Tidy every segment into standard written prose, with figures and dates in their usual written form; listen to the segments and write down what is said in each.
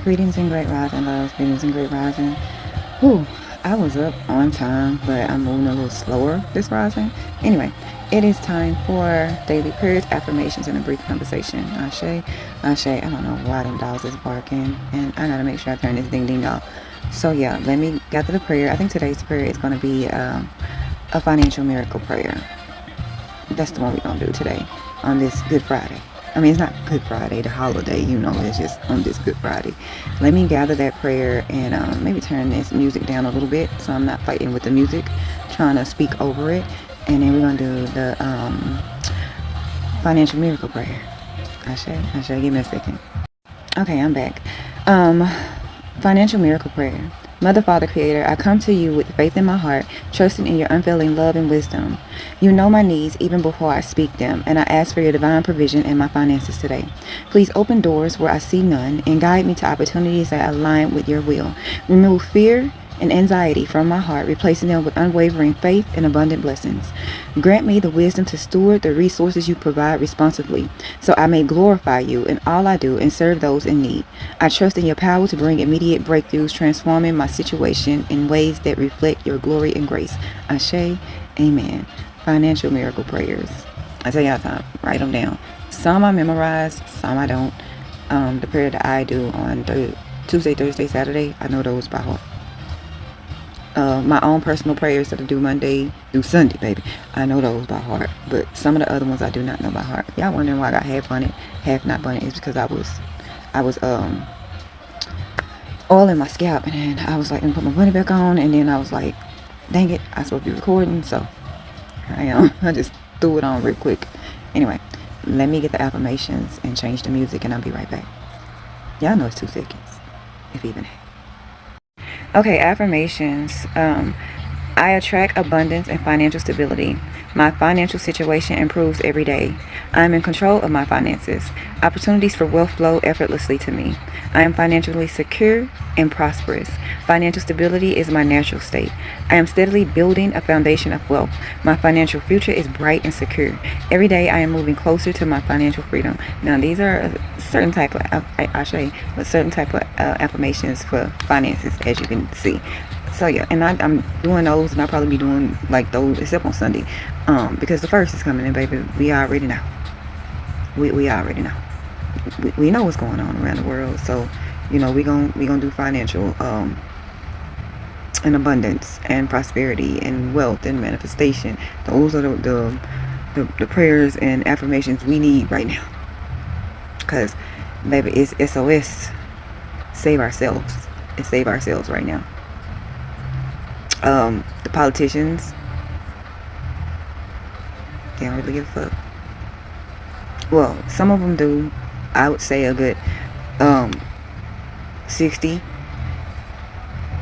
Greetings and great rising, loves. Greetings and great rising. Whew, I was up on time, but I'm moving a little slower this rising. Anyway, it is time for daily prayers, affirmations, and a brief conversation. Ashe, Ashe. I don't know why them dogs is barking, and I gotta make sure I turn this ding ding off. So yeah, let me get to the prayer. I think today's prayer is gonna be a financial miracle prayer. That's the one we're gonna do today on this Good Friday. I mean, it's not Good Friday, the holiday, it's just on this Good Friday. Let me gather that prayer and maybe turn this music down a little bit so I'm not fighting with the music, trying to speak over it. And then we're gonna do the financial miracle prayer. I should give me a second. Okay, I'm back. Um, Financial miracle prayer. Mother, Father, Creator, I come to you with faith in my heart, trusting in your unfailing love and wisdom. You know my needs even before I speak them, and I ask for your divine provision in my finances today. Please open doors where I see none and guide me to opportunities that align with your will. Remove fear and anxiety from my heart, replacing them with unwavering faith and abundant blessings. Grant me the wisdom to steward the resources you provide responsibly, so I may glorify you in all I do and serve those in need. I trust in your power to bring immediate breakthroughs, transforming my situation in ways that reflect your glory and grace. Ashe, amen. Financial miracle prayers. I tell y'all time, write them down. Some I memorize, some I don't. The prayer that I do on Tuesday, Thursday, Saturday, I know those by heart. My own personal prayers that I do Monday through Sunday, baby. I know those by heart. But some of the other ones I do not know by heart. Y'all wondering why I got half bunted, half not bunted. It's because I was oiling my scalp, and then I was like, I'm put my bunny back on, and then I was like, dang it, I supposed to be recording, so here I am. I just threw it on real quick. Anyway, let me get the affirmations and change the music, and I'll be right back. Y'all know it's 2 seconds, if even that. Okay, affirmations. I attract abundance and financial stability. My financial situation improves every day. I am in control of my finances. Opportunities for wealth flow effortlessly to me. I am financially secure and prosperous. Financial stability is my natural state. I am steadily building a foundation of wealth. My financial future is bright and secure. Every day I am moving closer to my financial freedom. Now these are a certain type of, I'll show you, but certain type of affirmations for finances, as you can see. So yeah, and I'm doing those, and I'll probably be doing like those except on Sunday, because the first is coming in, baby. We already know. We already know. We know what's going on around the world. So, we gonna do financial and abundance and prosperity and wealth and manifestation. Those are the prayers and affirmations we need right now. Cause baby, it's SOS. Save ourselves. It's save ourselves right now. The politicians, they don't really give a fuck. Well, some of them do. I would say a good 60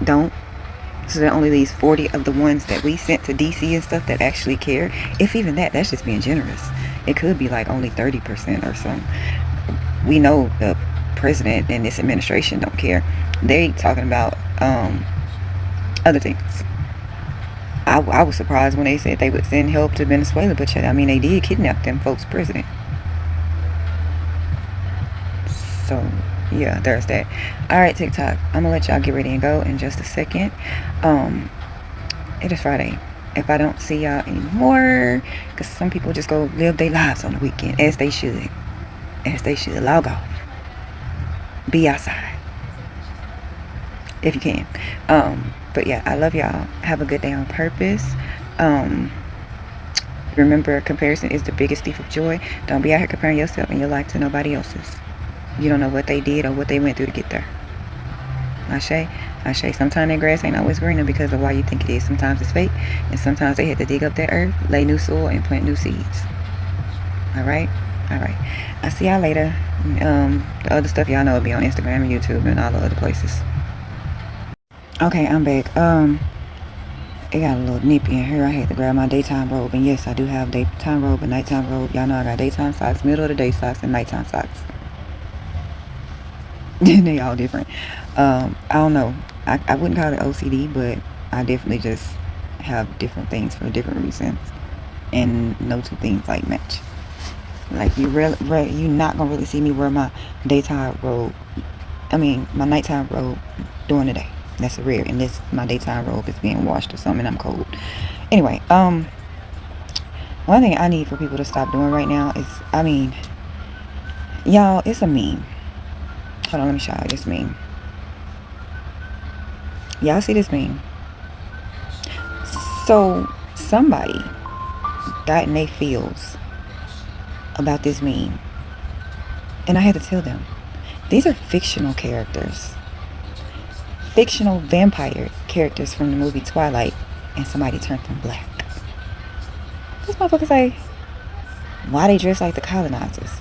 don't. So that only leaves 40 of the ones that we sent to DC and stuff that actually care. If even that's just being generous. It could be like only 30% or something. We know the president and this administration don't care. They talking about other things. I was surprised when they said they would send help to Venezuela, but I mean, they did kidnap them folks' president. So, yeah, there's that. Alright, TikTok. I'm gonna let y'all get ready and go in just a second. It is Friday. If I don't see y'all anymore, because some people just go live their lives on the weekend, as they should. As they should. Log off. Be outside. If you can. But yeah, I love y'all. Have a good day on purpose. Remember, comparison is the biggest thief of joy. Don't be out here comparing yourself and your life to nobody else's. You don't know what they did or what they went through to get there. Ashe. Sometimes that grass ain't always greener because of why you think it is. Sometimes it's fake, and sometimes they had to dig up that earth, lay new soil, and plant new seeds. Alright? I'll see y'all later. The other stuff y'all know will be on Instagram and YouTube and all the other places. Okay, I'm back. It got a little nippy in here. I had to grab my daytime robe. And yes, I do have daytime robe and nighttime robe. Y'all know I got daytime socks, middle of the day socks, and nighttime socks. They all different. I don't know. I wouldn't call it OCD, but I definitely just have different things for different reasons. And no two things like match. Like you're not gonna really see me wear my daytime robe I mean, my nighttime robe during the day. That's rare. And this, my daytime robe is being washed or something. And I'm cold. Anyway, one thing I need for people to stop doing right now is, I mean, y'all, it's a meme. Hold on, let me show you this meme. Y'all see this meme? So somebody got in their feels about this meme, and I had to tell them, these are fictional characters, fictional vampire characters from the movie Twilight, and somebody turned them black. This motherfucker say, why they dress like the colonizers?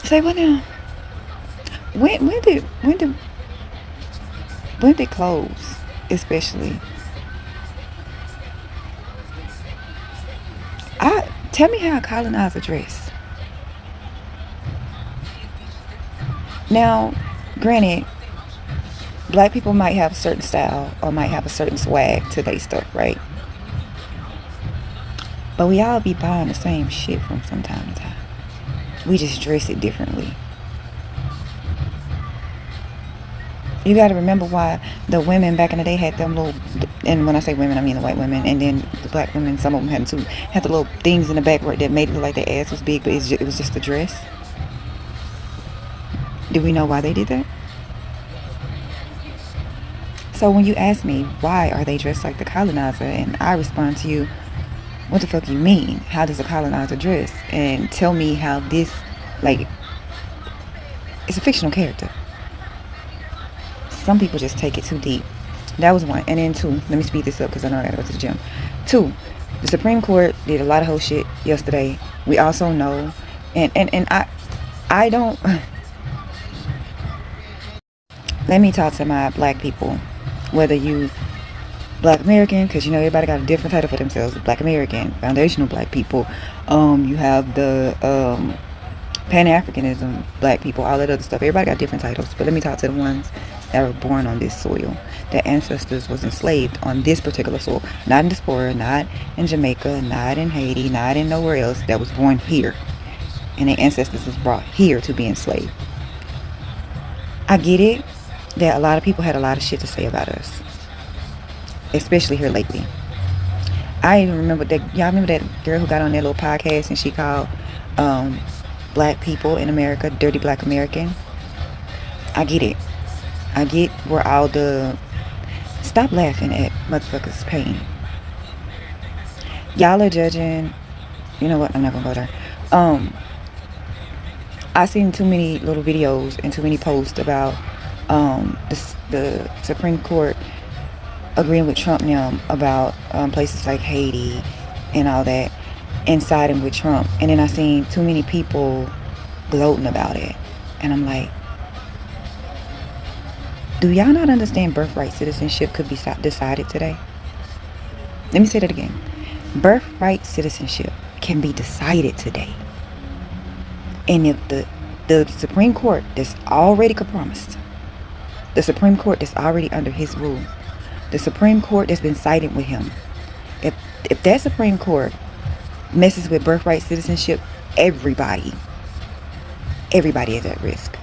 Say, what now? When did clothes, especially, tell me how a colonizer dress. Now, granted, black people might have a certain style or might have a certain swag to their stuff, right? But we all be buying the same shit from some time to time. We just dress it differently. You got to remember why the women back in the day had them little, and when I say women, I mean the white women, and then the black women, some of them had too, had the little things in the back that made it look like their ass was big, but it was just a dress. Do we know why they did that? So when you ask me, why are they dressed like the colonizer? And I respond to you, what the fuck you mean? How does a colonizer dress? And tell me how this, like, it's a fictional character. Some people just take it too deep. That was one. And then two, let me speed this up because I know I gotta go to the gym. Two, the Supreme Court did a lot of whole shit yesterday. We also know, and I don't, let me talk to my black people, whether you black American, because you know everybody got a different title for themselves. Black American, foundational black people, you have the Pan-Africanism black people, all that other stuff. Everybody got different titles, but let me talk to the ones that were born on this soil. Their ancestors was enslaved on this particular soil, not in diaspora, not in Jamaica, not in Haiti, not in nowhere else. That was born here, and their ancestors was brought here to be enslaved. I get it that a lot of people had a lot of shit to say about us, especially here lately. I even remember that, y'all remember that girl who got on that little podcast and she called black people in America dirty black American? I get it. I get where all the, stop laughing at motherfuckers' pain. Y'all are judging, you know what, I'm not gonna go there. I seen too many little videos and too many posts about the Supreme Court agreeing with Trump now about places like Haiti and all that, and siding with Trump. And then I seen too many people gloating about it, and I'm like, do y'all not understand birthright citizenship could be decided today? Let me say that again. Birthright citizenship can be decided today. And if the Supreme Court that's already compromised, the Supreme Court that's already under his rule, the Supreme Court that's been siding with him, if that Supreme Court messes with birthright citizenship, everybody is at risk.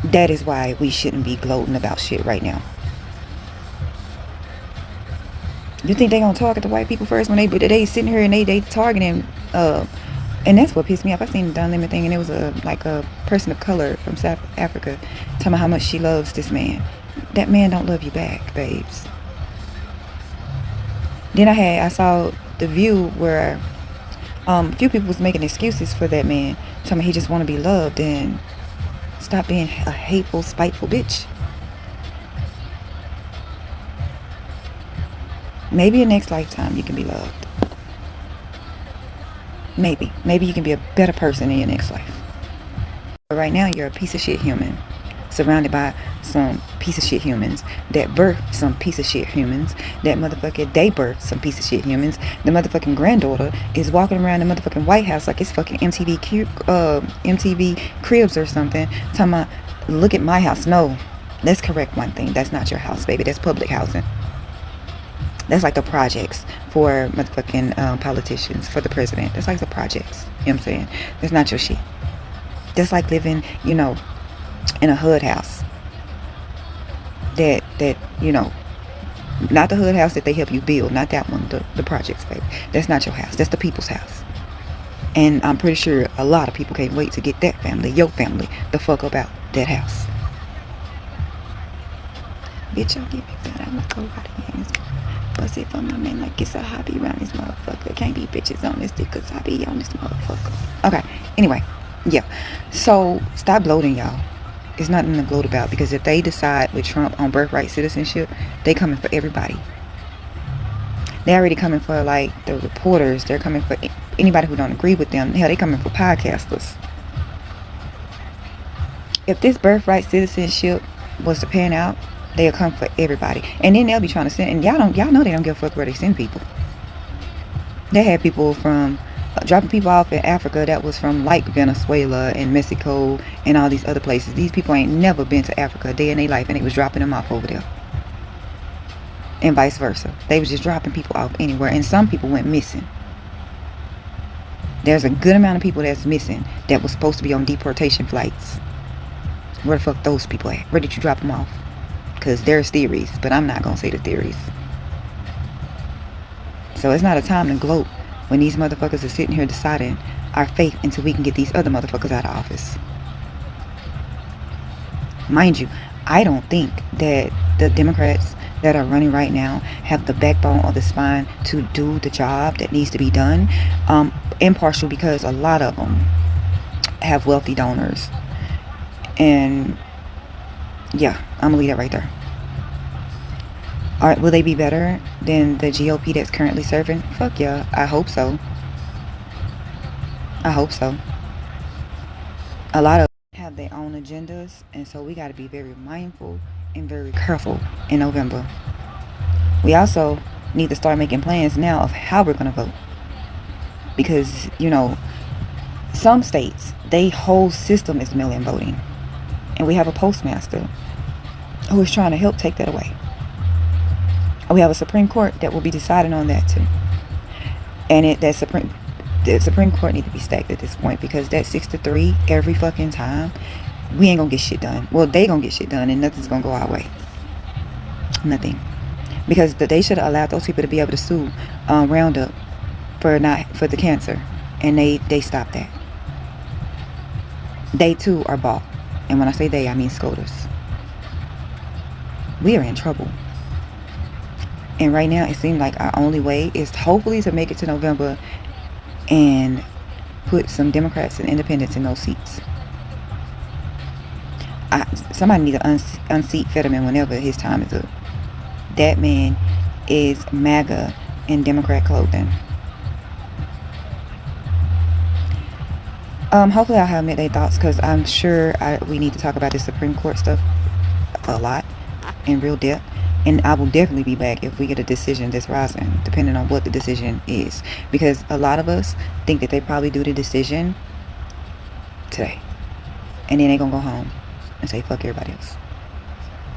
That is why we shouldn't be gloating about shit right now. You think they gonna target the white people first when they sitting here and they targeting, and that's what pissed me off. I seen the Don Lemon thing, and it was a person of color from South Africa telling me how much she loves this man. That man don't love you back, babes. Then I saw the View where a few people was making excuses for that man, telling me he just want to be loved and stop being a hateful, spiteful bitch. Maybe in next lifetime you can be loved. Maybe you can be a better person in your next life. But right now you're a piece of shit human, surrounded by some piece of shit humans that birth some piece of shit humans, that motherfucker they birth some piece of shit humans. The motherfucking granddaughter is walking around the motherfucking White House like it's fucking MTV Cribs or something, talking about, look at my house. No, let's correct one thing. That's not your house, baby. That's public housing. That's like the projects for motherfucking politicians, for the president. That's like the projects. You know what I'm saying? That's not your shit. That's like living, in a hood house. That not the hood house that they help you build, not that one, the projects, baby. That's not your house. That's the people's house. And I'm pretty sure a lot of people can't wait to get that family, your family, the fuck up out that house. Bitch, y'all give me that. I'm gonna go right in this bust it for my man like it's a hobby around this motherfucker. Can't be bitches on this dick cause I be on this motherfucker. Okay, anyway, yeah. So stop gloating, y'all. It's nothing to gloat about, because if they decide with Trump on birthright citizenship, they coming for everybody. They already coming for like the reporters. They're coming for anybody who don't agree with them. Hell, they coming for podcasters. If this birthright citizenship was to pan out, they'll come for everybody. And then they'll be trying to send, and y'all know they don't give a fuck where they send people. They had people from dropping people off in Africa that was from like Venezuela and Mexico and all these other places. These people ain't never been to Africa a day in their life, and they was dropping them off over there. And vice versa. They was just dropping people off anywhere, and some people went missing. There's a good amount of people that's missing that was supposed to be on deportation flights. Where the fuck those people at? Where did you drop them off? Because there's theories, but I'm not gonna say the theories. So it's not a time to gloat when these motherfuckers are sitting here deciding our fate until we can get these other motherfuckers out of office. Mind you, I don't think that the Democrats that are running right now have the backbone or the spine to do the job that needs to be done. Impartial, because a lot of them have wealthy donors. And yeah, I'm gonna leave that right there. Alright, will they be better than the GOP that's currently serving? Fuck yeah, I hope so. I hope so. A lot of them have their own agendas, and so we gotta be very mindful and very careful in November. We also need to start making plans now of how we're gonna vote. Because, some states, their whole system is mail-in voting. And we have a postmaster who is trying to help take that away. We have a Supreme Court that will be deciding on that too. And the Supreme Court need to be stacked at this point, because that 6-3 every fucking time, we ain't gonna get shit done. Well, they gonna get shit done, and nothing's gonna go our way. Nothing. Because they should have allowed those people to be able to sue Roundup for the cancer, and they stopped that. They too are bought, and when I say they, I mean SCOTUS. We are in trouble. And right now, it seems like our only way is hopefully to make it to November and put some Democrats and independents in those seats. Somebody need to unseat Fetterman whenever his time is up. That man is MAGA in Democrat clothing. Hopefully I'll have midday thoughts, because I'm sure we need to talk about this Supreme Court stuff a lot in real depth. And I will definitely be back if we get a decision that's rising, depending on what the decision is. Because a lot of us think that they probably do the decision today. And then they're going to go home and say, fuck everybody else.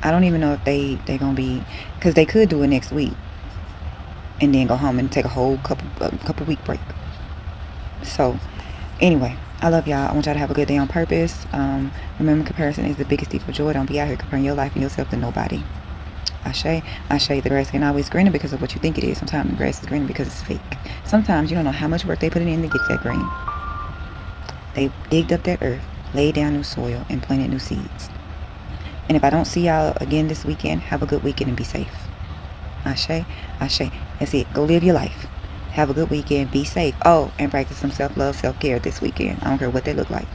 I don't even know if they're going to be, because they could do it next week. And then go home and take a whole couple week break. So, anyway, I love y'all. I want y'all to have a good day on purpose. Remember, comparison is the biggest thief of joy. Don't be out here comparing your life and yourself to nobody. Ashe, the grass ain't always greener because of what you think it is. Sometimes the grass is greener because it's fake. Sometimes you don't know how much work they put in to get that green. They digged up that earth, laid down new soil, and planted new seeds. And if I don't see y'all again this weekend, have a good weekend and be safe. Ashe. That's it. Go live your life. Have a good weekend. Be safe. Oh, and practice some self-love, self-care this weekend. I don't care what they look like.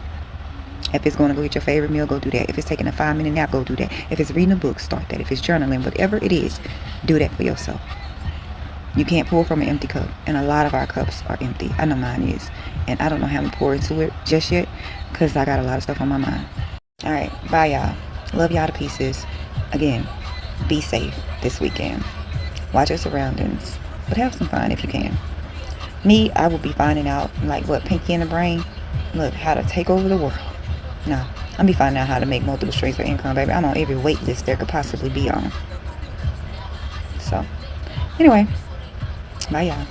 If it's going to go eat your favorite meal, go do that. If it's taking a 5-minute nap, go do that. If it's reading a book, start that. If it's journaling, whatever it is, do that for yourself. You can't pour from an empty cup. And a lot of our cups are empty. I know mine is. And I don't know how to pour into it just yet, because I got a lot of stuff on my mind. Alright, bye y'all. Love y'all to pieces. Again, be safe this weekend. Watch your surroundings. But have some fun if you can. Me, I will be finding out, like what, Pinky in the Brain? Look, how to take over the world. No, I'll be finding out how to make multiple streams of income, baby. I'm on every wait list there could possibly be on. So, Anyway, bye y'all.